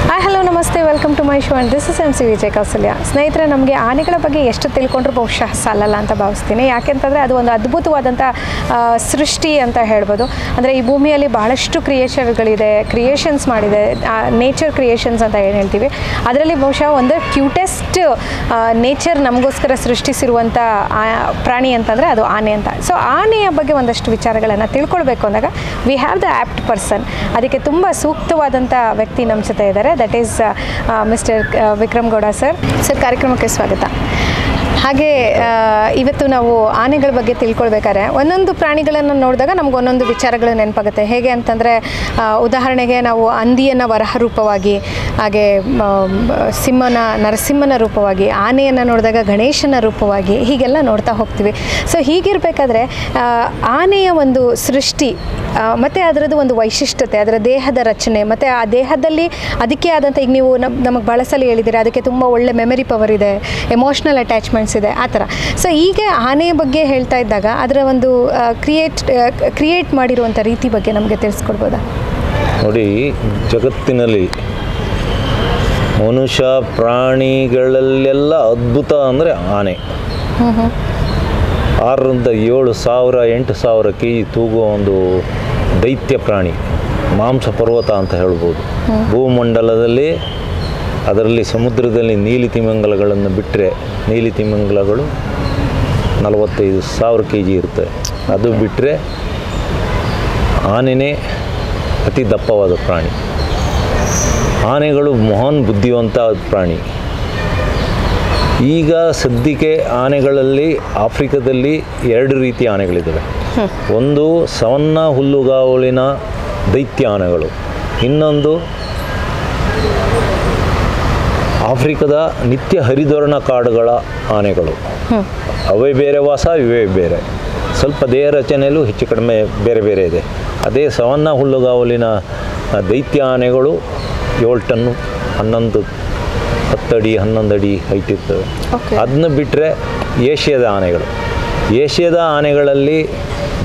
Hi hello ನಮಸ್ತೆ welcome to my show and this is MC Vijay Kausalya. ಸ್ನೇಹಿತರೆ, ನಮಗೆ ಆನೆಗಳ ಬಗ್ಗೆ ಎಷ್ಟು ತಿಳ್ಕೊಂಡ್ರೂ ಬಹುಶಃ ಸಾಲಲ್ಲ ಅಂತ ಭಾವಿಸ್ತೀನಿ. ಯಾಕೆಂತಂದರೆ ಅದು ಒಂದು ಅದ್ಭುತವಾದಂಥ ಸೃಷ್ಟಿ ಅಂತ ಹೇಳ್ಬೋದು. ಅಂದರೆ ಈ ಭೂಮಿಯಲ್ಲಿ ಬಹಳಷ್ಟು ಕ್ರಿಯೇಷನ್ಸ್ ಮಾಡಿದೆ, ನೇಚರ್ ಕ್ರಿಯೇಷನ್ಸ್ ಅಂತ ಏನು ಹೇಳ್ತೀವಿ. ಅದರಲ್ಲಿ ಬಹುಶಃ ಒಂದು ಕ್ಯೂಟೆಸ್ಟ್ ನೇಚರ್ ನಮಗೋಸ್ಕರ ಸೃಷ್ಟಿಸಿರುವಂಥ ಪ್ರಾಣಿ ಅಂತಂದರೆ ಅದು ಆನೆ ಅಂತ. ಸೊ ಆನೆಯ ಬಗ್ಗೆ ಒಂದಷ್ಟು ವಿಚಾರಗಳನ್ನು ತಿಳ್ಕೊಳ್ಬೇಕು ಅಂದಾಗ we have the apt person. ಅದಕ್ಕೆ ತುಂಬ ಸೂಕ್ತವಾದಂಥ ವ್ಯಕ್ತಿ ನಮ್ಮ ಜೊತೆ ಇದ್ದಾರೆ. That is mister Vikram Gowda sir. ಕಾರ್ಯಕ್ರಮಕ್ಕೆ ಸ್ವಾಗತ. ಹಾಗೆ ಇವತ್ತು ನಾವು ಆನೆಗಳ ಬಗ್ಗೆ ತಿಳ್ಕೊಳ್ಬೇಕಾದ್ರೆ ಒಂದೊಂದು ಪ್ರಾಣಿಗಳನ್ನು ನೋಡಿದಾಗ ನಮ್ಗೆ ಒಂದೊಂದು ವಿಚಾರಗಳು ನೆನಪಾಗುತ್ತೆ. ಹೇಗೆ ಅಂತಂದರೆ ಉದಾಹರಣೆಗೆ ನಾವು ಹಂದಿಯನ್ನು ವರಹ ರೂಪವಾಗಿ, ಹಾಗೆ ನರಸಿಂಹನ ರೂಪವಾಗಿ, ಆನೆಯನ್ನು ನೋಡಿದಾಗ ಗಣೇಶನ ರೂಪವಾಗಿ ಹೀಗೆಲ್ಲ ನೋಡ್ತಾ ಹೋಗ್ತೀವಿ. ಸೊ ಹೀಗಿರಬೇಕಾದ್ರೆ ಆನೆಯ ಒಂದು ಸೃಷ್ಟಿ ಮತ್ತು ಅದರದ್ದು ಒಂದು ವೈಶಿಷ್ಟ್ಯತೆ, ಅದರ ದೇಹದ ರಚನೆ ಮತ್ತು ಆ ದೇಹದಲ್ಲಿ ಅದಕ್ಕೆ ಆದಂಥ, ಈಗ ನೀವು ನಮಗೆ ಭಾಳ ಸಲ ಹೇಳಿದ್ದೀರಾ ಅದಕ್ಕೆ ತುಂಬ ಒಳ್ಳೆ ಮೆಮರಿ ಪವರ್ ಇದೆ, ಎಮೋಷ್ನಲ್ ಅಟ್ಯಾಚ್ಮೆಂಟ್ಸ್ ಇದೆ, ಆ ಥರ. ಸೊ ಹೀಗೆ ಆನೆಯ ಬಗ್ಗೆ ಹೇಳ್ತಾ ಇದ್ದಾಗ ಅದರ ಒಂದು ಕ್ರಿಯೇಟ್ ಮಾಡಿರುವಂಥ ರೀತಿ ಬಗ್ಗೆ ನಮಗೆ ತಿಳಿಸ್ಕೊಡ್ಬೋದಾ? ನೋಡಿ, ಜಗತ್ತಿನಲ್ಲಿ ಮನುಷ್ಯ ಪ್ರಾಣಿಗಳಲ್ಲೆಲ್ಲ ಅದ್ಭುತ ಅಂದರೆ ಆನೆ. 6ರಿಂದ 7,000 8,000 kg ತೂಗುವ ಒಂದು ದೈತ್ಯ ಪ್ರಾಣಿ, ಮಾಂಸ ಪರ್ವತ ಅಂತ ಹೇಳ್ಬೋದು. ಭೂಮಂಡಲದಲ್ಲಿ, ಅದರಲ್ಲಿ ಸಮುದ್ರದಲ್ಲಿ ನೀಲಿ ತಿಮಿಂಗಲಗಳನ್ನು ಬಿಟ್ಟರೆ, ನೀಲಿ ತಿಮಿಂಗಲಗಳು 45,000 kg ಇರ್ತವೆ. ಅದು ಬಿಟ್ಟರೆ ಆನೆನೇ ಅತಿ ದಪ್ಪವಾದ ಪ್ರಾಣಿ. ಆನೆಗಳು ಮಹಾನ್ ಬುದ್ಧಿವಂತ ಪ್ರಾಣಿ. ಈಗ ಸದ್ಯಕ್ಕೆ ಆನೆಗಳಲ್ಲಿ ಆಫ್ರಿಕಾದಲ್ಲಿ 2 ರೀತಿಯ ಆನೆಗಳಿದ್ದಾವೆ. ಒಂದು ಸವನ್ನ ಹುಲ್ಲುಗಾವಲಿನ ದೈತ್ಯ ಆನೆಗಳು, ಇನ್ನೊಂದು ಆಫ್ರಿಕಾದ ನಿತ್ಯ ಹರಿದ್ವರ್ಣ ಕಾಡುಗಳ ಆನೆಗಳು. ಅವೇ ಬೇರೆ ವಾಸ, ಇವೇ ಬೇರೆ. ಸ್ವಲ್ಪ ದೇಹ ರಚನೆಯಲ್ಲೂ ಹೆಚ್ಚು ಕಡಿಮೆ ಬೇರೆ ಬೇರೆ ಇದೆ. ಅದೇ ಸವನ್ನ ಹುಲ್ಲುಗಾವಲಿನ ದೈತ್ಯ ಆನೆಗಳು 7 ಟನ್ನು, 10 ಅಡಿ 11 ಅಡಿ ಹೈಟ್ ಇರ್ತವೆ. ಅದನ್ನ ಬಿಟ್ಟರೆ ಏಷ್ಯಾದ ಆನೆಗಳು. ಏಷ್ಯಾದ ಆನೆಗಳಲ್ಲಿ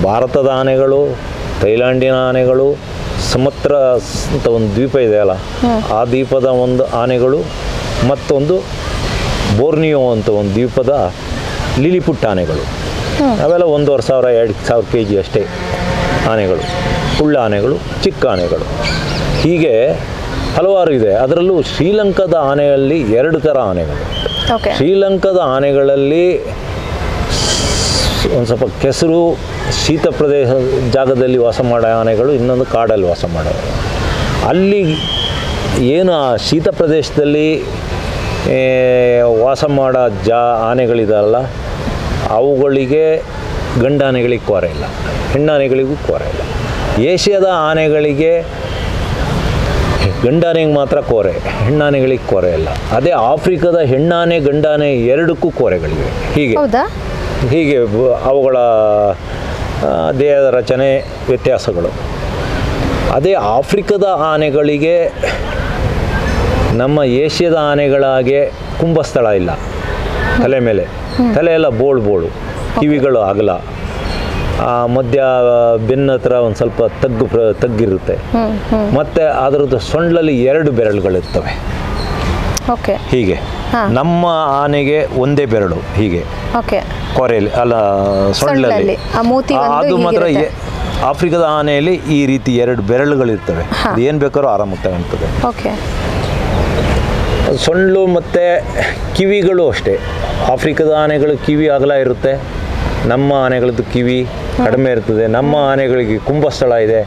ಭಾರತದ ಆನೆಗಳು, ಥೈಲ್ಯಾಂಡಿನ ಆನೆಗಳು, ಸಮುದ್ರ ಅಂತ ಒಂದು ದ್ವೀಪ ಇದೆಯಲ್ಲ, ಆ ದ್ವೀಪದ ಒಂದು ಆನೆಗಳು, ಮತ್ತೊಂದು ಬೋರ್ನಿಯೋ ಅಂತ ಒಂದು ದ್ವೀಪದ ಲಿಲಿಪುಟ್ ಆನೆಗಳು. ಅವೆಲ್ಲ 1,500 2,000 kg ಅಷ್ಟೇ ಆನೆಗಳು. ಕುಳ್ಳ ಆನೆಗಳು, ಚಿಕ್ಕ ಆನೆಗಳು, ಹೀಗೆ ಹಲವಾರು ಇದೆ. ಅದರಲ್ಲೂ ಶ್ರೀಲಂಕಾದ ಆನೆಯಲ್ಲಿ 2 ಥರ ಆನೆಗಳು. ಶ್ರೀಲಂಕಾದ ಆನೆಗಳಲ್ಲಿ ಒಂದು ಸ್ವಲ್ಪ ಕೆಸರು, ಶೀತ ಪ್ರದೇಶ ಜಾಗದಲ್ಲಿ ವಾಸ ಮಾಡೋ ಆನೆಗಳು, ಇನ್ನೊಂದು ಕಾಡಲ್ಲಿ ವಾಸ ಮಾಡೋ. ಅಲ್ಲಿ ಏನು ಆ ಶೀತ ಪ್ರದೇಶದಲ್ಲಿ ವಾಸ ಮಾಡೋ ಆನೆಗಳಿದಾರಲ್ಲ, ಅವುಗಳಿಗೆ ಗಂಡಾನೆಗಳಿಗೆ ಕೋರೆ ಇಲ್ಲ, ಹೆಣ್ಣಾನೆಗಳಿಗೂ ಕೋರೆ ಇಲ್ಲ. ಏಷ್ಯಾದ ಆನೆಗಳಿಗೆ ಗಂಡಾನೆಗೆ ಮಾತ್ರ ಕೋರೆ, ಹೆಣ್ಣಾನೆಗಳಿಗೆ ಕೋರೆ ಇಲ್ಲ. ಅದೇ ಆಫ್ರಿಕಾದ ಹೆಣ್ಣಾನೆ ಗಂಡಾನೆ 2ಕ್ಕೂ ಕೋರೆಗಳಿವೆ. ಹೀಗೆ ಅವುಗಳ ದೇಹದ ರಚನೆ ವ್ಯತ್ಯಾಸಗಳು. ಅದೇ ಆಫ್ರಿಕಾದ ಆನೆಗಳಿಗೆ ನಮ್ಮ ಏಷ್ಯಾದ ಆನೆಗಳಾಗೆ ಕುಂಭಸ್ಥಳ ಇಲ್ಲ, ತಲೆ ಮೇಲೆ. ತಲೆ ಎಲ್ಲ ಬೋಳು, ಕಿವಿಗಳು ಅಗಲ, ಮಧ್ಯ ಬೆನ್ನ ಹತ್ರ ಒಂದು ಸ್ವಲ್ಪ ತಗ್ಗಿರುತ್ತೆ. ಮತ್ತು ಅದರದ್ದು ಸೊಂಡ್ಲಲ್ಲಿ 2 ಬೆರಳುಗಳಿರ್ತವೆ. ಹೀಗೆ ನಮ್ಮ ಆನೆಗೆ ಒಂದೇ ಬೆರಳು, ಹೀಗೆ ಕೊರೆಯಲ್ಲಿ ಅಲ್ಲ, ಸೊಂಡ್ಲಲ್ಲಿ. ಅದು ಮಾತ್ರ ಆಫ್ರಿಕಾದ ಆನೆಯಲ್ಲಿ ಈ ರೀತಿ 2 ಬೆರಳುಗಳಿರ್ತವೆ. ಅದು ಏನು ಬೇಕಾದ್ರೂ ಆರಾಮಾಗಿ ತಗೊಳ್ತದೆ. ಸೊಂಡ್ಲು ಮತ್ತು ಕಿವಿಗಳು ಅಷ್ಟೇ. ಆಫ್ರಿಕಾದ ಆನೆಗಳು ಕಿವಿ ಅಗಲ ಇರುತ್ತೆ, ನಮ್ಮ ಆನೆಗಳದ್ದು ಕಿವಿ ಕಡಿಮೆ ಇರ್ತದೆ. ನಮ್ಮ ಆನೆಗಳಿಗೆ ಕುಂಭಸ್ಥಳ ಇದೆ.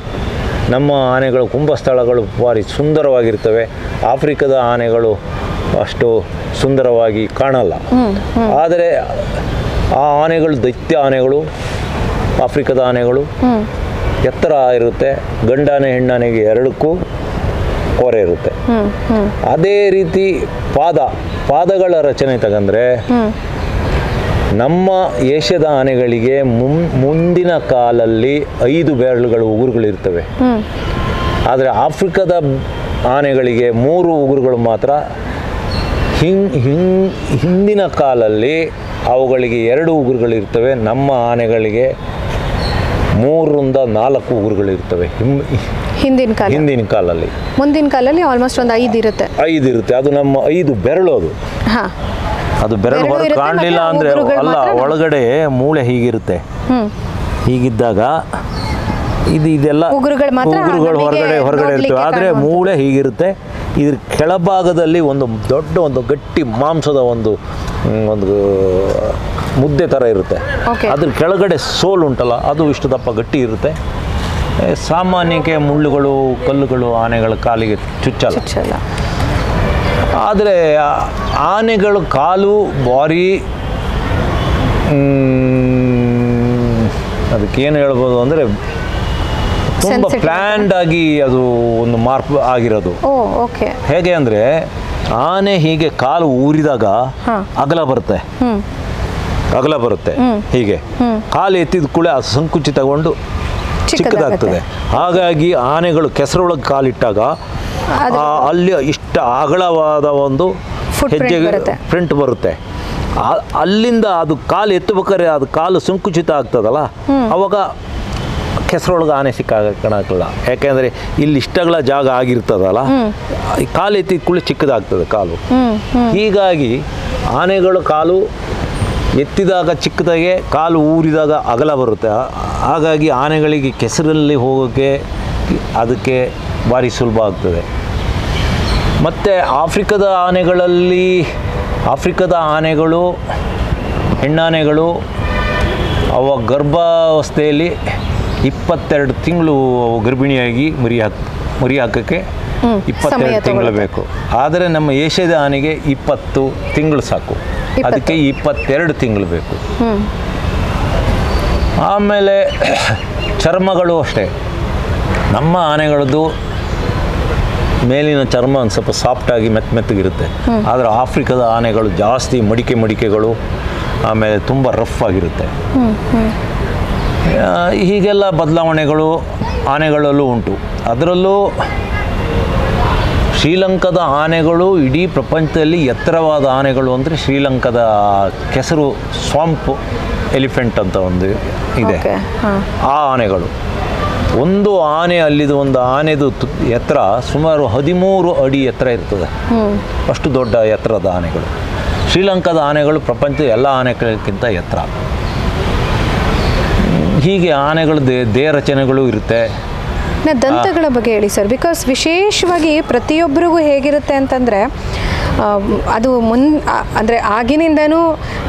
ನಮ್ಮ ಆನೆಗಳು ಕುಂಭಸ್ಥಳಗಳು ಭಾರಿ ಸುಂದರವಾಗಿರ್ತವೆ. ಆಫ್ರಿಕಾದ ಆನೆಗಳು ಅಷ್ಟು ಸುಂದರವಾಗಿ ಕಾಣಲ್ಲ. ಆದರೆ ಆ ಆನೆಗಳು ದೈತ್ಯ ಆನೆಗಳು, ಆಫ್ರಿಕಾದ ಆನೆಗಳು ಎತ್ತರ ಇರುತ್ತೆ. ಗಂಡಾನೆ ಹೆಣ್ಣಾನೆಗೆ 2ಕ್ಕೂ ಕೋರೆ ಇರುತ್ತೆ. ಅದೇ ರೀತಿ ಪಾದಗಳ ರಚನೆ ತಗಂದ್ರೆ, ನಮ್ಮ ಏಷ್ಯಾದ ಆನೆಗಳಿಗೆ ಮುಂದಿನ ಕಾಲಲ್ಲಿ 5 ಬೆರಳುಗಳು, ಉಗುರುಗಳಿರ್ತವೆ. ಆದರೆ ಆಫ್ರಿಕಾದ ಆನೆಗಳಿಗೆ 3 ಉಗುರುಗಳು ಮಾತ್ರ. ಹಿಂದಿನ ಕಾಲಲ್ಲಿ ಅವುಗಳಿಗೆ 2 ಉಗುರುಗಳಿರ್ತವೆ. ನಮ್ಮ ಆನೆಗಳಿಗೆ 3ರಿಂದ 4 ಉಗುರುಗಳಿರ್ತವೆ ಹಿಂದಿನ ಕಾಲಲ್ಲಿ. ಮುಂದಿನ ಕಾಲಲ್ಲಿ ಆಲ್ಮೋಸ್ಟ್ ಒಂದು 5 ಇರುತ್ತೆ. 5 ಇರುತ್ತೆ. ಅದು ನಮ್ಮ 5 ಬೆರಳು ಅದು. ಅದು ಬೆರಳು ಹೊರಗೆ ಕಾಣಲಿಲ್ಲ ಅಂದರೆ ಅಲ್ಲ, ಒಳಗಡೆ ಮೂಳೆ ಹೀಗಿರುತ್ತೆ. ಹೀಗಿದ್ದಾಗ ಇದೆಲ್ಲ ಉಗುರುಗಳು ಹೊರಗಡೆ ಇರ್ತವೆ. ಆದರೆ ಮೂಳೆ ಹೀಗಿರುತ್ತೆ. ಇದ್ರ ಕೆಳಭಾಗದಲ್ಲಿ ಒಂದು ಗಟ್ಟಿ ಮಾಂಸದ ಒಂದು ಮುದ್ದೆ ಥರ ಇರುತ್ತೆ. ಅದ್ರ ಕೆಳಗಡೆ ಸೋಲು ಉಂಟಲ್ಲ, ಅದು ಇಷ್ಟು ದಪ್ಪ ಗಟ್ಟಿ ಇರುತ್ತೆ. ಸಾಮಾನ್ಯಕ್ಕೆ ಮುಳ್ಳುಗಳು, ಕಲ್ಲುಗಳು ಆನೆಗಳ ಕಾಲಿಗೆ ಚುಚ್ಚಲ್ಲ. ಆದರೆ ಆನೆಗಳ ಕಾಲು ಭಾರಿ, ಅದಕ್ಕೇನು ಹೇಳ್ಬೋದು ಅಂದರೆ ತುಂಬ ಪ್ಲ್ಯಾಂಡ್ ಆಗಿ ಅದು ಒಂದು ಮಾರ್ಪ್ ಆಗಿರೋದು. ಹೇಗೆ ಅಂದರೆ ಆನೆ ಹೀಗೆ ಕಾಲು ಊರಿದಾಗ ಅಗಲ ಬರುತ್ತೆ ಹೀಗೆ. ಕಾಲು ಎತ್ತಿದ ಕೂಡಲೇ ಅದು ಸಂಕುಚಿತಗೊಂಡು ಚಿಕ್ಕದಾಗ್ತದೆ. ಹಾಗಾಗಿ ಆನೆಗಳು ಕೆಸರೊಳಗೆ ಕಾಲಿಟ್ಟಾಗ ಅಲ್ಲಿ ಇಷ್ಟ ಅಗಲವಾದ ಒಂದು ಹೆಜ್ಜೆಗೆ ಪ್ರಿಂಟ್ ಬರುತ್ತೆ. ಅಲ್ಲಿಂದ ಅದು ಕಾಲು ಎತ್ತಬೇಕಾದ್ರೆ ಅದು ಕಾಲು ಸಂಕುಚಿತ ಆಗ್ತದಲ್ಲ, ಅವಾಗ ಕೆಸರೊಳಗೆ ಆನೆ ಸಿಕ್ಕಾಗಲ್ಲ. ಯಾಕೆಂದರೆ ಇಲ್ಲಿ ಇಷ್ಟಗಳ ಜಾಗ ಆಗಿರ್ತದಲ್ಲ, ಕಾಲು ಎತ್ತಿದ ಕೂಡಲೇ ಚಿಕ್ಕದಾಗ್ತದೆ ಕಾಲು. ಹೀಗಾಗಿ ಆನೆಗಳು ಕಾಲು ಎತ್ತಿದಾಗ ಚಿಕ್ಕದಾಗೆ, ಕಾಲು ಊರಿದಾಗ ಅಗಲ ಬರುತ್ತೆ. ಹಾಗಾಗಿ ಆನೆಗಳಿಗೆ ಕೆಸರಲ್ಲಿ ಹೋಗೋಕ್ಕೆ ಅದಕ್ಕೆ ಭಾರಿ ಸುಲಭ ಆಗ್ತದೆ. ಮತ್ತು ಆಫ್ರಿಕಾದ ಆನೆಗಳು, ಹೆಣ್ಣಾನೆಗಳು ಅವ ಗರ್ಭಾವಸ್ಥೆಯಲ್ಲಿ 22 ತಿಂಗಳು ಗರ್ಭಿಣಿಯಾಗಿ ಮರಿ ಹಾಕೋಕ್ಕೆ 22 ತಿಂಗಳು ಬೇಕು. ಆದರೆ ನಮ್ಮ ಏಷ್ಯಾದ ಆನೆಗೆ 20 ತಿಂಗಳು ಸಾಕು, ಅದಕ್ಕೆ 22 ತಿಂಗಳು ಬೇಕು. ಆಮೇಲೆ ಚರ್ಮಗಳು ಅಷ್ಟೇ. ನಮ್ಮ ಆನೆಗಳದ್ದು ಮೇಲಿನ ಚರ್ಮ ಒಂದು ಸ್ವಲ್ಪ ಸಾಫ್ಟಾಗಿ ಮೆತ್ತಗಿರುತ್ತೆ. ಆದರೆ ಆಫ್ರಿಕಾದ ಆನೆಗಳು ಜಾಸ್ತಿ ಮಡಿಕೆಗಳು, ಆಮೇಲೆ ತುಂಬ ರಫ್ ಆಗಿರುತ್ತೆ. ಹೀಗೆಲ್ಲ ಬದಲಾವಣೆಗಳು ಆನೆಗಳಲ್ಲೂ ಉಂಟು. ಅದರಲ್ಲೂ ಶ್ರೀಲಂಕಾದ ಆನೆಗಳು ಇಡೀ ಪ್ರಪಂಚದಲ್ಲಿ ಎತ್ತರವಾದ ಆನೆಗಳು ಅಂದರೆ ಶ್ರೀಲಂಕಾದ ಕೆಸರು ಸ್ವಾಂಪ್ ಎಲಿಫೆಂಟ್ ಅಂತ ಒಂದು ಇದೆ. ಆ ಆನೆಗಳು ಒಂದು ಆನೆದು ಎತ್ತರ ಸುಮಾರು 13 ಅಡಿ ಎತ್ತರ ಇರ್ತದೆ. ಅಷ್ಟು ದೊಡ್ಡ ಎತ್ತರದ ಆನೆಗಳು. ಶ್ರೀಲಂಕಾದ ಆನೆಗಳು ಪ್ರಪಂಚದ ಎಲ್ಲ ಆನೆಗಳಿಗಿಂತ ಎತ್ತರ. ಹೀಗೆ ಆನೆಗಳ ದೇಹ ರಚನೆಗಳು ಇರುತ್ತೆ. ದಂತಗಳ ಬಗ್ಗೆ ಹೇಳಿ ಸರ್. ಬಿಕಾಸ್ ವಿಶೇಷವಾಗಿ ಪ್ರತಿಯೊಬ್ಬರಿಗೂ ಹೇಗಿರುತ್ತೆ ಅಂತಂದರೆ, ಅದು ಅಂದರೆ ಆಗಿನಿಂದನೂ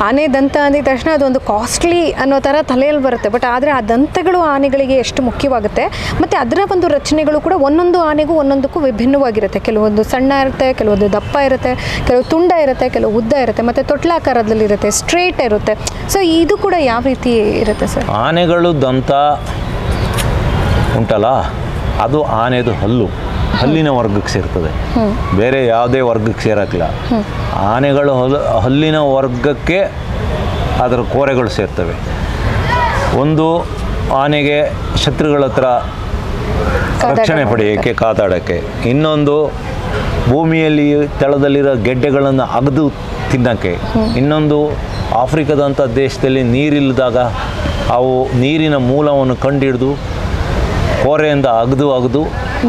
ಆನೆ ದಂತ ಅಂದಿದ ತಕ್ಷಣ ಅದೊಂದು ಕಾಸ್ಟ್ಲಿ ಅನ್ನೋ ಥರ ತಲೆಯಲ್ಲಿ ಬರುತ್ತೆ. ಬಟ್ ಆದರೆ ಆ ದಂತಗಳು ಆನೆಗಳಿಗೆ ಎಷ್ಟು ಮುಖ್ಯವಾಗುತ್ತೆ. ಮತ್ತು ಅದರ ಒಂದು ರಚನೆಗಳು ಕೂಡ ಒಂದೊಂದು ಆನೆಗೂ ಒಂದೊಂದಕ್ಕೂ ವಿಭಿನ್ನವಾಗಿರುತ್ತೆ. ಕೆಲವೊಂದು ಸಣ್ಣ ಇರುತ್ತೆ, ಕೆಲವೊಂದು ದಪ್ಪ ಇರುತ್ತೆ, ಕೆಲವು ತುಂಡ ಇರುತ್ತೆ, ಕೆಲವು ಉದ್ದ ಇರುತ್ತೆ, ಮತ್ತು ತೊಟ್ಲಾಕಾರದಲ್ಲಿರುತ್ತೆ, ಸ್ಟ್ರೇಟ್ ಇರುತ್ತೆ. ಸೊ ಇದು ಕೂಡ ಯಾವ ರೀತಿ ಇರುತ್ತೆ ಸರ್? ಆನೆಗಳು ದಂತ ಉಂಟಲ್ಲ, ಅದು ಆನೆದು ಹಲ್ಲಿನ ವರ್ಗಕ್ಕೆ ಸೇರ್ತದೆ, ಬೇರೆ ಯಾವುದೇ ವರ್ಗಕ್ಕೆ ಸೇರಕ್ಕಿಲ್ಲ. ಆನೆಗಳು ಹಲ್ಲಿನ ವರ್ಗಕ್ಕೆ ಅದರ ಕೋರೆಗಳು ಸೇರ್ತವೆ. ಒಂದು ಆನೆಗೆ ಶತ್ರುಗಳ ಹತ್ರ ರಕ್ಷಣೆ ಪಡೆಯೋಕ್ಕೆ, ಕಾತಾಡೋಕ್ಕೆ. ಇನ್ನೊಂದು ಭೂಮಿಯಲ್ಲಿ ತಳದಲ್ಲಿರೋ ಗೆಡ್ಡೆಗಳನ್ನು ಅಗದು ತಿನ್ನೋಕ್ಕೆ. ಇನ್ನೊಂದು ಆಫ್ರಿಕಾದಂಥ ದೇಶದಲ್ಲಿ ನೀರಿಲ್ಲದಾಗ ಅವು ನೀರಿನ ಮೂಲವನ್ನು ಕಂಡುಹಿಡಿದು ಕೋರೆಯಿಂದ ಅಗದು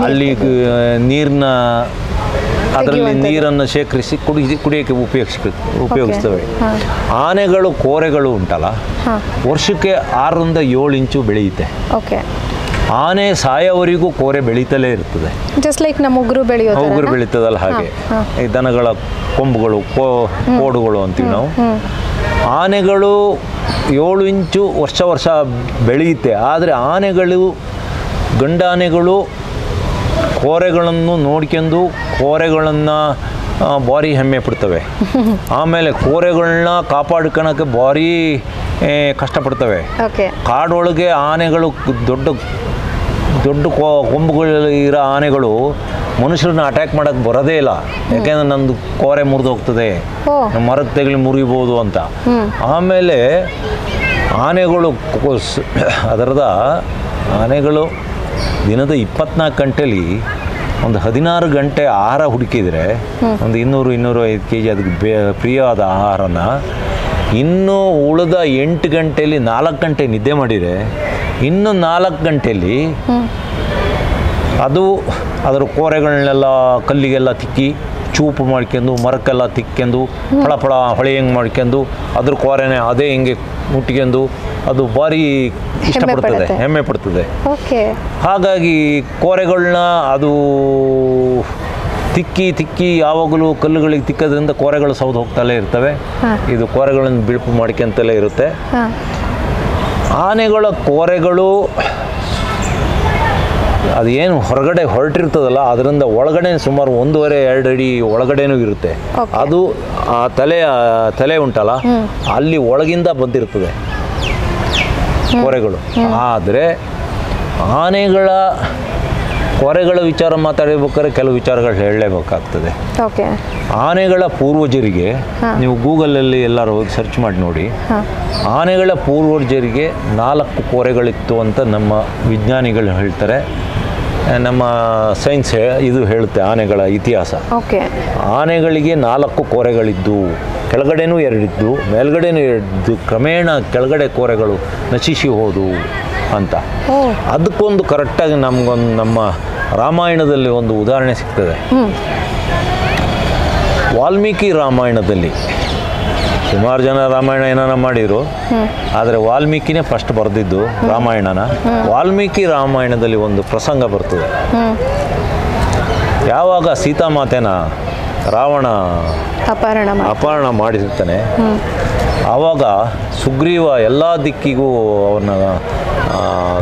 ಅಲ್ಲಿ ಅದರಲ್ಲಿ ನೀರನ್ನು ಶೇಖರಿಸಿ ಕುಡಿಯೋಕ್ಕೆ ಉಪಯೋಗಿಸ್ತವೆ. ಆನೆಗಳು ಕೋರೆಗಳು ಉಂಟಲ್ಲ, ವರ್ಷಕ್ಕೆ 6ರಿಂದ 7 ಇಂಚು ಬೆಳೆಯುತ್ತೆ. ಆನೆ ಸಾಯೋವರೆಗೂ ಕೋರೆ ಬೆಳೀತಲೇ ಇರ್ತದೆ. ಜಸ್ಟ್ ಲೈಕ್ ನಮ್ಮ ಉಗುರು ಬೆಳೀತದಲ್ಲ ಹಾಗೆ. ಈ ದನಗಳ ಕೊಂಬುಗಳು, ಕೋಡುಗಳು ಅಂತೀವಿ ನಾವು. ಆನೆಗಳು 7 ಇಂಚು ವರ್ಷ ಬೆಳೆಯುತ್ತೆ. ಆದರೆ ಗಂಡಾನೆಗಳು ಕೋರೆಗಳನ್ನು ನೋಡ್ಕೊಂಡು ಕೋರೆಗಳನ್ನು ಭಾರಿ ಹೆಮ್ಮೆ ಪಡ್ತವೆ. ಆಮೇಲೆ ಕೋರೆಗಳನ್ನ ಕಾಪಾಡ್ಕೊಳಕ್ಕೆ ಭಾರಿ ಕಷ್ಟಪಡ್ತವೆ. ಕಾಡೊಳಗೆ ಆನೆಗಳು ದೊಡ್ಡ ಕೊಂಬುಗಳು ಇರೋ ಆನೆಗಳು ಮನುಷ್ಯರನ್ನ ಅಟ್ಯಾಕ್ ಮಾಡೋಕ್ಕೆ ಬರೋದೇ ಇಲ್ಲ. ಯಾಕೆಂದರೆ ನಂದು ಕೋರೆ ಮುರಿದು ಹೋಗ್ತದೆ, ಮರಕ್ಕೆ ತಗಲಿ ಮುರಿಬೋದು ಅಂತ. ಆಮೇಲೆ ಆನೆಗಳು ಆನೆಗಳು ದಿನದ 24 ಗಂಟೆಯಲ್ಲಿ ಒಂದು 16 ಗಂಟೆ ಆಹಾರ ಹುಡುಕಿದರೆ ಒಂದು 200-205 kg ಅದಕ್ಕೆ ಪ್ರಿಯವಾದ ಆಹಾರನ, ಇನ್ನೂ ಉಳಿದ 8 ಗಂಟೆಯಲ್ಲಿ 4 ಗಂಟೆ ನಿದ್ದೆ ಮಾಡಿದರೆ ಇನ್ನು 4 ಗಂಟೆಯಲ್ಲಿ ಅದು ಅದರ ಕೋರೆಗಳನ್ನೆಲ್ಲ ಕಲ್ಲಿಗೆಲ್ಲ ತಿಕ್ಕಿ ಚೂಪು ಮಾಡ್ಕೊಂಡು ಮರಕ್ಕೆಲ್ಲ ತಿಕ್ಕೊಂಡು ಫಳ ಹೊಳೆಯಂಗೆ ಮಾಡ್ಕೊಂಡು ಅದ್ರ ಕೋರೆನೇ ಅದೇ ಹಿಂಗೆ ಮುಟ್ಕೊಂಡು ಅದು ಭಾರಿ ಇಷ್ಟಪಡ್ತದೆ, ಹೆಮ್ಮೆ ಪಡ್ತದೆ. ಹಾಗಾಗಿ ಕೋರೆಗಳನ್ನ ಅದು ತಿಕ್ಕಿ ಯಾವಾಗಲೂ ಕಲ್ಲುಗಳಿಗೆ ತಿಕ್ಕೋದ್ರಿಂದ ಕೋರೆಗಳು ಸೌದು ಹೋಗ್ತಲೇ ಇರ್ತವೆ. ಇದು ಕೋರೆಗಳನ್ನು ಬಿಳುಪು ಮಾಡ್ಕೊಂತಲೇ ಇರುತ್ತೆ. ಆನೆಗಳ ಕೋರೆಗಳು ಅದು ಏನು ಹೊರಗಡೆ ಹೊರಟಿರ್ತದಲ್ಲ ಅದರಿಂದ ಒಳಗಡೆ ಸುಮಾರು 1.5-2 ಅಡಿ ಒಳಗಡೆನೂ ಇರುತ್ತೆ. ಅದು ಆ ತಲೆ ಉಂಟಲ್ಲ ಅಲ್ಲಿ ಒಳಗಿಂದ ಬಂದಿರ್ತದೆ ಕೋರೆಗಳು. ಆದರೆ ಆನೆಗಳ ಕೋರೆಗಳ ವಿಚಾರ ಮಾತಾಡಬೇಕಾದ್ರೆ ಕೆಲವು ವಿಚಾರಗಳು ಹೇಳಲೇಬೇಕಾಗ್ತದೆ. ಆನೆಗಳ ಪೂರ್ವಜರಿಗೆ ನೀವು ಗೂಗಲಲ್ಲಿ ಎಲ್ಲರೂ ಹೋಗಿ ಸರ್ಚ್ ಮಾಡಿ ನೋಡಿ. ಆನೆಗಳ ಪೂರ್ವಜರಿಗೆ 4 ಕೋರೆಗಳಿತ್ತು ಅಂತ ನಮ್ಮ ವಿಜ್ಞಾನಿಗಳು ಹೇಳ್ತಾರೆ. ನಮ್ಮ ಸೈನ್ಸ್ ಇದು ಹೇಳುತ್ತೆ ಆನೆಗಳ ಇತಿಹಾಸ. ಆನೆಗಳಿಗೆ 4 ಕೋರೆಗಳಿದ್ದು, ಕೆಳಗಡೆನೂ 2 ಇದ್ದು, ಮೇಲ್ಗಡೆನೂ 2 ಇದ್ದು, ಕ್ರಮೇಣ ಕೆಳಗಡೆ ಕೋರೆಗಳು ನಶಿಸಿ ಹೋದವು ಅಂತ. ಅದಕ್ಕೊಂದು ಕರೆಕ್ಟಾಗಿ ನಮಗೊಂದು ನಮ್ಮ ರಾಮಾಯಣದಲ್ಲಿ ಒಂದು ಉದಾಹರಣೆ ಸಿಗ್ತದೆ. ವಾಲ್ಮೀಕಿ ರಾಮಾಯಣದಲ್ಲಿ ಸುಮಾರು ಜನ ರಾಮಾಯಣ ಏನಾರ ಮಾಡಿದರು, ಆದರೆ ವಾಲ್ಮೀಕಿನೇ ಫಸ್ಟ್ ಬರೆದಿದ್ದು ರಾಮಾಯಣನ. ವಾಲ್ಮೀಕಿ ರಾಮಾಯಣದಲ್ಲಿ ಒಂದು ಪ್ರಸಂಗ ಬರ್ತದೆ. ಯಾವಾಗ ಸೀತಾಮಾತೆನ ರಾವಣ ಅಪಹರಣ ಮಾಡಿರ್ತಾನೆ, ಆವಾಗ ಸುಗ್ರೀವ ಎಲ್ಲ ದಿಕ್ಕಿಗೂ ಅವನ್ನ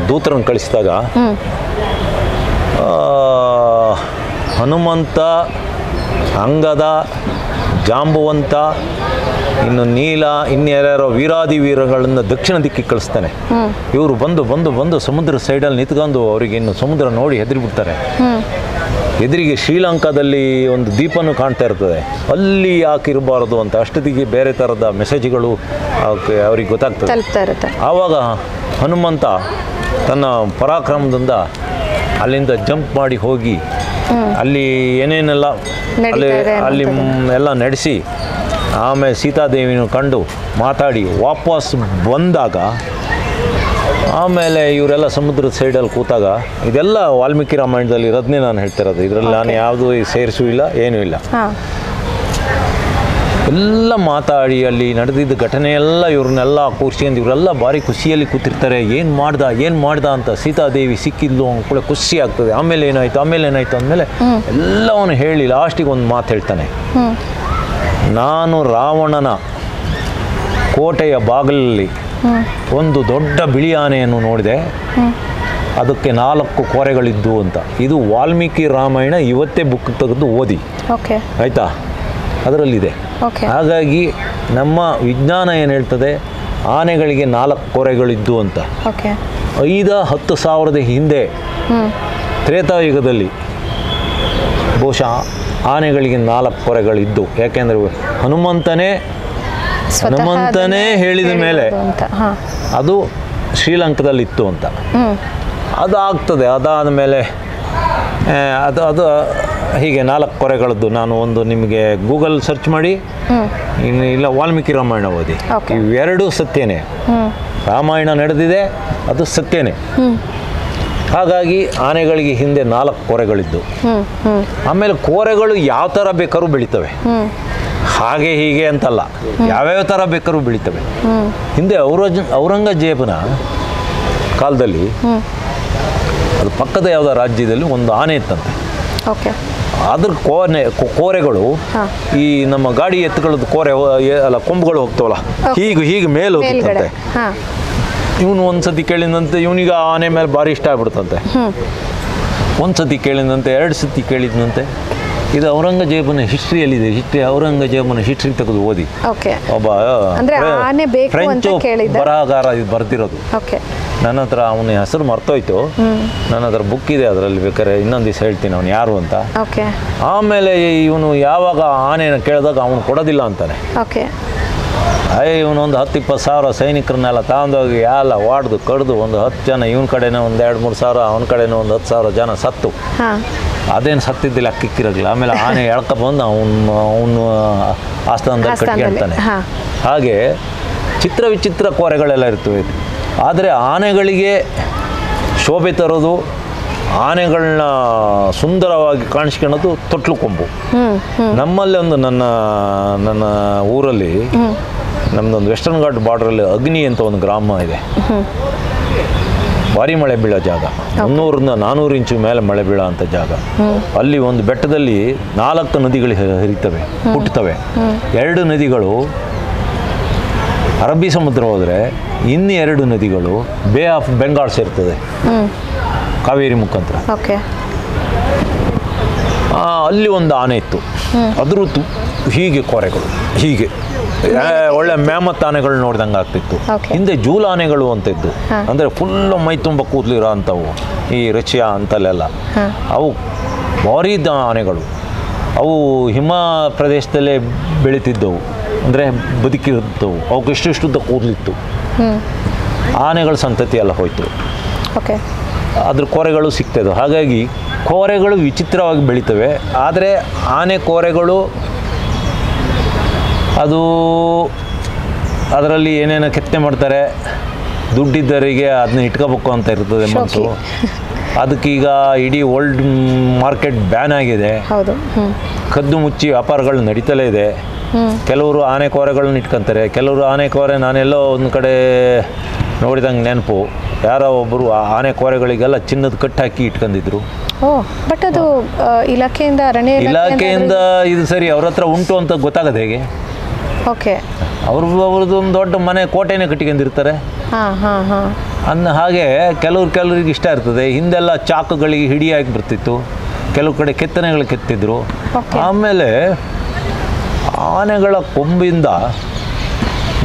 ದೂತರನ್ನು ಕಳಿಸಿದಾಗ ಹನುಮಂತ, ಅಂಗದ, ಜಾಂಬುವಂತ, ಇನ್ನು ನೀಲ, ಇನ್ಯಾರ್ಯಾರೋ ವೀರಗಳನ್ನು ದಕ್ಷಿಣ ದಿಕ್ಕಿಗೆ ಕಳಿಸ್ತಾನೆ. ಇವರು ಬಂದು ಸಮುದ್ರ ಸೈಡಲ್ಲಿ ನಿಂತ್ಕೊಂಡು ಅವರಿಗೆ ಇನ್ನು ಸಮುದ್ರ ನೋಡಿ ಹೆದರಿಬಿಡ್ತಾರೆ. ಎದುರಿಗೆ ಶ್ರೀಲಂಕಾದಲ್ಲಿ ಒಂದು ದ್ವೀಪನೂ ಕಾಣ್ತಾ ಇರ್ತದೆ, ಅಲ್ಲಿ ಯಾಕೆ ಇರಬಾರ್ದು ಅಂತ ಅಷ್ಟೊತ್ತಿಗೆ ಬೇರೆ ಥರದ ಮೆಸೇಜ್ಗಳು ಅವ್ರಿಗೆ ಗೊತ್ತಾಗ್ತದೆ. ಆವಾಗ ಹನುಮಂತ ತನ್ನ ಪರಾಕ್ರಮದಿಂದ ಅಲ್ಲಿಂದ ಜಂಪ್ ಮಾಡಿ ಹೋಗಿ ಅಲ್ಲಿ ಏನೇನೆಲ್ಲ ಅಲ್ಲಿ ಎಲ್ಲ ನಡೆಸಿ ಆಮೇಲೆ ಸೀತಾದೇವಿನ ಕಂಡು ಮಾತಾಡಿ ವಾಪಸ್ ಬಂದಾಗ ಆಮೇಲೆ ಇವರೆಲ್ಲ ಸಮುದ್ರದ ಸೈಡಲ್ಲಿ ಕೂತಾಗ ಇದೆಲ್ಲ ವಾಲ್ಮೀಕಿ ರಾಮಾಯಣದಲ್ಲಿ ಇರೋದನ್ನೇ ನಾನು ಹೇಳ್ತಿರೋದು. ಇದರಲ್ಲಿ ನಾನು ಯಾವುದೂ ಸೇರಿಸೂ ಇಲ್ಲ, ಏನೂ ಇಲ್ಲ. ಎಲ್ಲ ಮಾತಾಡಿ ಅಲ್ಲಿ ನಡೆದಿದ್ದ ಘಟನೆ ಎಲ್ಲ ಇವ್ರನ್ನೆಲ್ಲ ಕೂರ್ಸ್ಕೊಂಡು ಇವರೆಲ್ಲ ಭಾರಿ ಖುಷಿಯಲ್ಲಿ ಕೂತಿರ್ತಾರೆ. ಏನು ಮಾಡ್ದ ಅಂತ ಸೀತಾದೇವಿ ಸಿಕ್ಕಿದ್ಲು ಕೂಡ ಖುಷಿ ಆಗ್ತದೆ. ಆಮೇಲೆ ಏನಾಯಿತು ಅಂದಮೇಲೆ ಎಲ್ಲವನ್ನ ಹೇಳಿ ಲಾಸ್ಟಿಗೆ ಒಂದು ಮಾತು ಹೇಳ್ತಾನೆ. ನಾನು ರಾವಣನ ಕೋಟೆಯ ಬಾಗಿಲಲ್ಲಿ ಒಂದು ದೊಡ್ಡ ಬಿಳಿ ಆನೆಯನ್ನು ನೋಡಿದೆ, ಅದಕ್ಕೆ 4 ಕೋರೆಗಳಿದ್ದು ಅಂತ. ಇದು ವಾಲ್ಮೀಕಿ ರಾಮಾಯಣ ಇವತ್ತೇ ಬುಕ್ ತೆಗೆದು ಓದಿ, ಆಯಿತಾ? ಅದರಲ್ಲಿದೆ. ಹಾಗಾಗಿ ನಮ್ಮ ವಿಜ್ಞಾನ ಏನು ಹೇಳ್ತದೆ, ಆನೆಗಳಿಗೆ 4 ಕೋರೆಗಳಿದ್ದು ಅಂತ. 5-10 ಸಾವಿರದ ಹಿಂದೆ ತ್ರೇತಾಯುಗದಲ್ಲಿ ಬಹುಶಃ ಆನೆಗಳಿಗೆ 4 ಕೋರೆಗಳಿದ್ದು. ಯಾಕೆಂದರೆ ಹನುಮಂತನೇ ಹೇಳಿದ ಮೇಲೆ ಅದು ಶ್ರೀಲಂಕಾದಲ್ಲಿತ್ತು ಅಂತ. ಅದು ಆಗ್ತದೆ. ಅದಾದ ಮೇಲೆ ಅದು ಹೀಗೆ 4 ಕೋರೆಗಳದ್ದು ನಾನು ಒಂದು ನಿಮಗೆ ಗೂಗಲ್ ಸರ್ಚ್ ಮಾಡಿ, ಇಲ್ಲ ವಾಲ್ಮೀಕಿ ರಾಮಾಯಣ ಓದಿ, ಇವೆರಡೂ ಸತ್ಯನೇ. ರಾಮಾಯಣ ನಡೆದಿದೆ, ಅದು ಸತ್ಯನೇ. ಹಾಗಾಗಿ ಆನೆಗಳಿಗೆ ಹಿಂದೆ 4 ಕೋರೆಗಳಿದ್ದು. ಆಮೇಲೆ ಕೋರೆಗಳು ಯಾವ ಥರ ಬೇಕಾದ್ರೂ ಬೆಳಿತವೆ, ಹಾಗೆ ಹೀಗೆ ಅಂತಲ್ಲ, ಯಾವ್ಯಾವ ಥರ ಬೇಕಾದ್ರೂ ಬೆಳಿತವೆ. ಹಿಂದೆ ಔರಂಗಜೇಬನ ಕಾಲದಲ್ಲಿ ಅದು ಪಕ್ಕದ ಯಾವುದೋ ರಾಜ್ಯದಲ್ಲಿ ಒಂದು ಆನೆ ಇತ್ತಂತೆ. ಅದ್ರ ಕೋರೆಗಳು ಈ ನಮ್ಮ ಗಾಡಿ ಎತ್ತುಗಳದ್ದು ಕೋರೆ ಅಲ್ಲ, ಕೊಂಬುಗಳು ಹೋಗ್ತಾವಲ್ಲ, ಹೀಗೆ ಮೇಲೆ ಹೋಗ್ತಂತೆ. ಇವನು ಒಂದ್ಸತಿ ಕೇಳಿದಂತೆ ಇವನಿಗೆ ಆನೆ ಮೇಲೆ ಭಾರಿ ಇಷ್ಟ ಆಗ್ಬಿಡ್ತಂತೆ. ಒಂದ್ಸತಿ ಕೇಳಿದಂತೆ, 2 ಸತಿ ಕೇಳಿದಂತೆ. ಇದು ಔರಂಗಜೇಬನ ಹಿಸ್ಟ್ರಿಯಲ್ಲಿದೆ. ಔರಂಗಜೇಬನ ಹಿಸ್ಟ್ರಿ ತೆಗೆದು ಓದಿ. ಒಬ್ಬ ಫ್ರೆಂಚ್ ಬರಹಗಾರ ಇದು ಬರ್ದಿರೋದು. ನನ್ನ ಹತ್ರ ಅವನ ಹೆಸರು ಮರ್ತೋಯ್ತು, ನನ್ನ ಹತ್ರ ಬುಕ್ ಇದೆ, ಅದರಲ್ಲಿ ಬೇಕಾದ್ರೆ ಇನ್ನೊಂದು ದಿವಸ ಹೇಳ್ತೀನಿ ಅವನು ಯಾರು ಅಂತ. ಆಮೇಲೆ ಇವನು ಯಾವಾಗ ಆನೆನ ಕೇಳಿದಾಗ ಅವನು ಕೊಡೋದಿಲ್ಲ ಅಂತಾನೆ. ಇವನೊಂದು 10-20 ಸಾವಿರ ಸೈನಿಕರನ್ನೆಲ್ಲ ತಗೊಂಡೋಗಿ ಎಲ್ಲ ವಾಡ್ದು ಕಡ್ದು ಒಂದು 10 ಜನ, ಇವನ ಕಡೆನೇ ಒಂದು 2-3 ಸಾವಿರ, ಅವನ ಕಡೆನೇ ಒಂದು 10 ಸಾವಿರ ಜನ ಸತ್ತು. ಅದೇನು ಸತ್ತಿದ್ದಿಲ್ಲ, ಅಕ್ಕಿಕ್ಕಿರಲಿಲ್ಲ. ಆಮೇಲೆ ಆನೆ ಎಳ್ಕೊಬಂದು ಅವನು ಆಸ್ಥಾನದಲ್ಲಿ ಕಟ್ಕೊಳ್ತಾನೆ. ಹಾಗೆ ವಿಚಿತ್ರ ಕೋರೆಗಳೆಲ್ಲ ಇರ್ತವೆ. ಆದರೆ ಆನೆಗಳಿಗೆ ಶೋಭೆ ತರೋದು, ಆನೆಗಳನ್ನ ಸುಂದರವಾಗಿ ಕಾಣಿಸ್ಕೊಳ್ಳೋದು ತೊಟ್ಲು ಕೊಂಬು. ನಮ್ಮಲ್ಲಿ ಒಂದು ನನ್ನ ಊರಲ್ಲಿ ನಮ್ಮದೊಂದು ವೆಸ್ಟರ್ನ್ ಘಾಟ್ ಬಾರ್ಡ್ರಲ್ಲಿ ಅಗ್ನಿ ಅಂತ ಒಂದು ಗ್ರಾಮ ಇದೆ. ಭಾರಿ ಮಳೆ ಬೀಳೋ ಜಾಗ, 300-400 ಇಂಚು ಮೇಲೆ ಮಳೆ ಬೀಳೋ ಅಂಥ ಜಾಗ. ಅಲ್ಲಿ ಒಂದು ಬೆಟ್ಟದಲ್ಲಿ 4 ನದಿಗಳು ಹರಿತವೆ, ಹುಟ್ಟುತ್ತವೆ. 2 ನದಿಗಳು ಅರಬ್ಬಿ ಸಮುದ್ರ ಹೋದರೆ ಇನ್ನು 2 ನದಿಗಳು ಬೇ ಆಫ್ ಬೆಂಗಾಲ್ ಸೇರ್ತದೆ ಕಾವೇರಿ ಮುಖಾಂತರ. ಅಲ್ಲಿ ಒಂದು ಆನೆ ಇತ್ತು, ಅದ್ರದ್ದು ಹೀಗೆ ಕೊರೆಗಳು, ಹೀಗೆ ಒಳ್ಳೆ ಮ್ಯಾಮತ್ ಆನೆಗಳು ನೋಡ್ದಂಗೆ ಆಗ್ತಿತ್ತು. ಹಿಂದೆ ಜೂಲ್ ಆನೆಗಳು ಅಂತ ಇದ್ದು, ಅಂದರೆ ಫುಲ್ ಮೈ ತುಂಬ ಕೂದಲಿರೋ ಅಂಥವು, ಈ ರಷ್ಯಾ ಅಂತಲ್ಲೆಲ್ಲ ಅವು ಭಾರಿ ಆನೆಗಳು. ಅವು ಹಿಮ ಪ್ರದೇಶದಲ್ಲೇ ಬೆಳೀತಿದ್ದವು, ಅಂದರೆ ಬದುಕಿರುತ್ತವು. ಅವಕ್ಕೆ ಇಷ್ಟಿಷ್ಟುದ್ದ ಕೂದಲಿತ್ತು. ಆನೆಗಳ ಸಂತತಿ ಎಲ್ಲ ಹೋಯ್ತು, ಅದ್ರ ಕೋರೆಗಳು ಸಿಗ್ತಾಯಿದ್ವು. ಹಾಗಾಗಿ ಕೋರೆಗಳು ವಿಚಿತ್ರವಾಗಿ ಬೆಳೀತವೆ. ಆದರೆ ಆನೆ ಕೋರೆಗಳು ಅದು ಅದರಲ್ಲಿ ಏನೇನೋ ಕೆತ್ತನೆ ಮಾಡ್ತಾರೆ, ದುಡ್ಡಿದ್ದವರಿಗೆ ಅದನ್ನ ಇಟ್ಕೋಬೇಕು ಅಂತ ಇರ್ತದೆ ಮನಸ್ಸು. ಅದಕ್ಕೀಗ ಇಡೀ ವರ್ಲ್ಡ್ ಮಾರ್ಕೆಟ್ ಬ್ಯಾನ್ ಆಗಿದೆ. ಕದ್ದು ಮುಚ್ಚಿ ವ್ಯಾಪಾರಗಳು ನಡೀತಲೇ ಇದೆ. ಕೆಲವರು ಆನೆ ಕೋರೆಗಳನ್ನ ಇಟ್ಕೊತಾರೆ, ಕೆಲವರು ಆನೆ ಕೋರೆ ನಾನೆಲ್ಲೋ ಒಂದು ಕಡೆ ನೋಡಿದಂಗೆ ನೆನಪು, ಯಾರೋ ಒಬ್ಬರು ಆನೆ ಕೋರೆಗಳಿಗೆಲ್ಲ ಚಿನ್ನದ ಕಟ್ಟು ಹಾಕಿ ಇಟ್ಕೊಂಡಿದ್ರು. ಬಟ್ ಅದು ಇಲಾಖೆಯಿಂದ ಇಲಾಖೆಯಿಂದ ಇದು ಸರಿ ಅವ್ರ ಹತ್ರ ಉಂಟು ಅಂತ ಗೊತ್ತಾಗದು ಹೇಗೆ? ಅವ್ರದ್ದು ಒಂದು ದೊಡ್ಡ ಮನೆ ಕೋಟೆನೇ ಕಟ್ಟಿಕೊಂಡಿರ್ತಾರೆ. ಹಾಗೆ ಕೆಲವ್ರಿಗೆ ಇಷ್ಟ ಇರ್ತದೆ. ಹಿಂದೆಲ್ಲ ಚಾಕುಗಳಿಗೆ ಹಿಡಿಯಾಗಿ ಬರ್ತಿತ್ತು, ಕೆಲವು ಕಡೆ ಕೆತ್ತನೆಗಳು ಕೆತ್ತಿದ್ರು. ಆಮೇಲೆ ಆನೆಗಳ ಕೊಂಬಿಂದ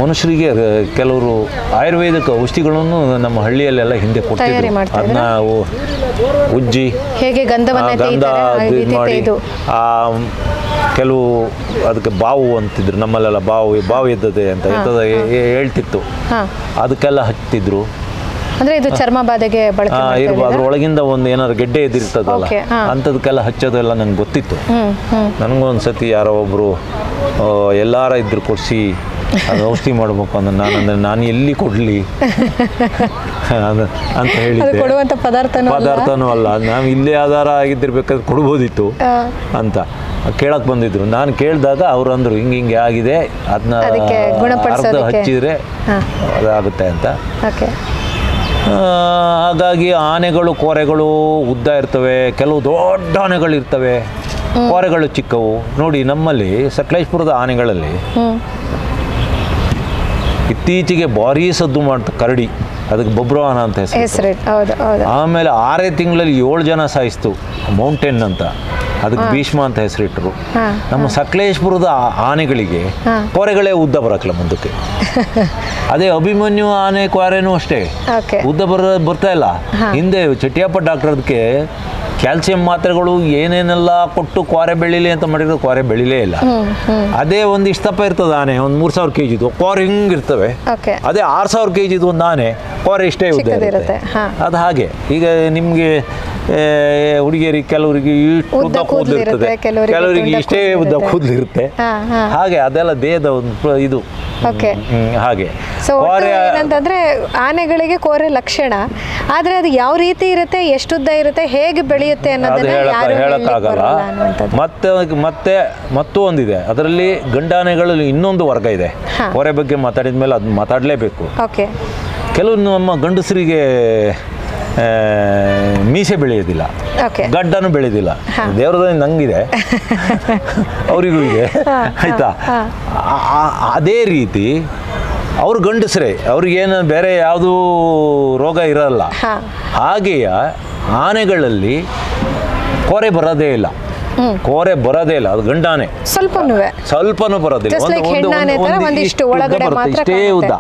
ಮನುಷ್ಯರಿಗೆ ಕೆಲವರು ಆಯುರ್ವೇದಿಕ ಔಷಧಿಗಳನ್ನು ನಮ್ಮ ಹಳ್ಳಿಯಲ್ಲೆಲ್ಲ ಹಿಂದೆ ಕೊಡ್ತಿದ್ರು. ಅದನ್ನ ಉಜ್ಜಿ ಗಂಧ ಮಾಡಿ ಕೆಲವು ಅದಕ್ಕೆ ಬಾವು ಅಂತಿದ್ರು. ನಮ್ಮಲ್ಲೆಲ್ಲ ಬಾವು ಎದ್ದದೆ ಅಂತ ಹೇಳ್ತಿತ್ತು. ಅದಕ್ಕೆಲ್ಲ ಹಚ್ತಿದ್ರು. ಅಂದ್ರೆ ಇದು ಚರ್ಮ ಬಾಧೆಗೆ ಇರ್ಬೋದು. ಅದ್ರೊಳಗಿಂದ ಒಂದು ಏನಾದ್ರು ಗೆಡ್ಡೆ ಎದಿರ್ತದಲ್ಲ, ಅಂಥದಕ್ಕೆಲ್ಲ ಹಚ್ಚೋದೆಲ್ಲ ನಂಗೆ ಗೊತ್ತಿತ್ತು. ನನಗೊಂದು ಸತಿ ಯಾರೋ ಒಬ್ಬರು ಎಲ್ಲಾರ ಇದ್ರು ಕೊಡಿಸಿ ಅದು ಔಷಧಿ ಮಾಡಬೇಕು ಅಂದ್ರೆ ನಾನು ಎಲ್ಲಿ ಕೊಡಲಿ ಅಂತ ಹೇಳಿದ್ದೆ. ಪದಾರ್ಥನೂ ಅಲ್ಲ, ನಾವು ಇಲ್ಲೇ ಆಧಾರ ಆಗಿದ್ದಿರ್ಬೇಕಾದ್ರೆ ಕೊಡ್ಬೋದಿತ್ತು ಅಂತ ಕೇಳಕ್ಕೆ ಬಂದಿದ್ರು. ನಾನು ಕೇಳಿದಾಗ ಅವ್ರು ಅಂದರು ಹಿಂಗೆ ಆಗಿದೆ, ಅದನ್ನ ಅರ್ಧ ಹಚ್ಚಿದ್ರೆ ಅದಾಗುತ್ತೆ ಅಂತ. ಹಾಗಾಗಿ ಆನೆಗಳು ಕೋರೆಗಳು ಉದ್ದ ಇರ್ತವೆ, ಕೆಲವು ದೊಡ್ಡ ಆನೆಗಳಿರ್ತವೆ, ಕೋರೆಗಳು ಚಿಕ್ಕವು. ನೋಡಿ ನಮ್ಮಲ್ಲಿ ಸಕಲೇಶ್ಪುರದ ಆನೆಗಳಲ್ಲಿ ಇತ್ತೀಚೆಗೆ ಭಾರೀ ಸದ್ದು ಮಾಡ್ತಾ ಕರಡಿ, ಅದಕ್ಕೆ ಬಬ್ರವಾಹನ ಅಂತ ಹೆಸರು. ಆಮೇಲೆ 6 ತಿಂಗಳಲ್ಲಿ 7 ಜನ ಸಾಯಿಸ್ತು ಮೌಂಟೇನ್ ಅಂತ, ಅದಕ್ಕೆ ಭೀಷ್ಮ ಅಂತ ಹೆಸರಿಟ್ಟರು. ನಮ್ಮ ಸಕಲೇಶ್ಪುರದ ಆನೆಗಳಿಗೆ ಕೋರೆಗಳೇ ಉದ್ದ ಬರಕ್ಲ ಮುಂದಕ್ಕೆ. ಅದೇ ಅಭಿಮನ್ಯು ಆನೆ ಕೋರೆನೂ ಅಷ್ಟೇ ಉದ್ದ ಬರ್ತಾ ಇಲ್ಲ. ಹಿಂದೆ ಚಟ್ಟಿಯಪ್ಪ ಡಾಕ್ಟರ್ ಅದಕ್ಕೆ ಕ್ಯಾಲ್ಸಿಯಂ ಮಾತ್ರೆಗಳು ಏನೇನೆಲ್ಲ ಕೊಟ್ಟು ಕೋರೆ ಬೆಳೀಲಿ ಅಂತ ಮಾಡಿದ್ರು, ಕೋರೆ ಬೆಳಿಲೇ ಇಲ್ಲ. ಅದೇ ಒಂದು ಇಷ್ಟಪ್ಪ ಇರ್ತದೆ ಆನೆ, ಒಂದು 3000 kg ಕೋರೆ ಹಿಂಗಿರ್ತವೆ. ಅದೇ 6000 kg ಒಂದು ಆನೆ ಕೋರೆ ಇಷ್ಟೇ ಉದ್ದ ಇರುತ್ತೆ. ಅದು ಹಾಗೆ ಈಗ ನಿಮಗೆ ಹುಡುಗಿಯರಿಗೆ ಕೆಲವರಿಗೆ ಉದ್ದ ಕೂದಲಿರ್ತದೆ, ಕೆಲವರಿಗೆ ಇಷ್ಟೇ ಉದ್ದ ಕೂದಲಿರುತ್ತೆ. ಹಾಗೆ ಅದೆಲ್ಲ ದೇಹದ ಒಂದು ಇದು ಹಾಗೆ. ಏನಂತಂದ್ರೆ ಆನೆಗಳಿಗೆ ಕೋರೆ ಲಕ್ಷಣ, ಆದ್ರೆ ಅದು ಯಾವ ರೀತಿ ಇರುತ್ತೆ, ಎಷ್ಟುದ್ದ ಇರುತ್ತೆ, ಹೇಗೆ ಬೆಳೆಯುತ್ತೆ ಅನ್ನೋದನ್ನ ಹೇಳಕ್ಕಾಗಲ್ಲ. ಮತ್ತೆ ಮತ್ತೂ ಒಂದಿದೆ, ಅದರಲ್ಲಿ ಗಂಡಾನೆಗಳಲ್ಲಿ ಇನ್ನೊಂದು ವರ್ಗ ಇದೆ. ಕೋರೆ ಬಗ್ಗೆ ಮಾತಾಡಿದ ಮೇಲೆ ಅದನ್ನ ಮಾತಾಡಲೇಬೇಕು. ಕೆಲವು ನಮ್ಮ ಗಂಡಸರಿಗೆ ಮೀಸೆ ಬೆಳೆಯೋದಿಲ್ಲ, ಗಡ್ಡನೂ ಬೆಳೆಯೋದಿಲ್ಲ. ದೇವ್ರದ ನಂಗಿದೆ, ಅವರಿಗೂ ಇದೆ, ಆಯ್ತಾ? ಅದೇ ರೀತಿ ಅವ್ರು ಗಂಡಸರೇ, ಅವ್ರಿಗೇನು ಬೇರೆ ಯಾವುದೂ ರೋಗ ಇರಲ್ಲ. ಹಾಗೆಯೇ ಆನೆಗಳಲ್ಲಿ ಕೋರೆ ಬರೋದೇ ಇಲ್ಲ, ಅದು ಗಂಡಾನೆ ಸ್ವಲ್ಪನೂ ಬರೋದಿಲ್ಲ. ಇಷ್ಟೇ ಉದ್ದ.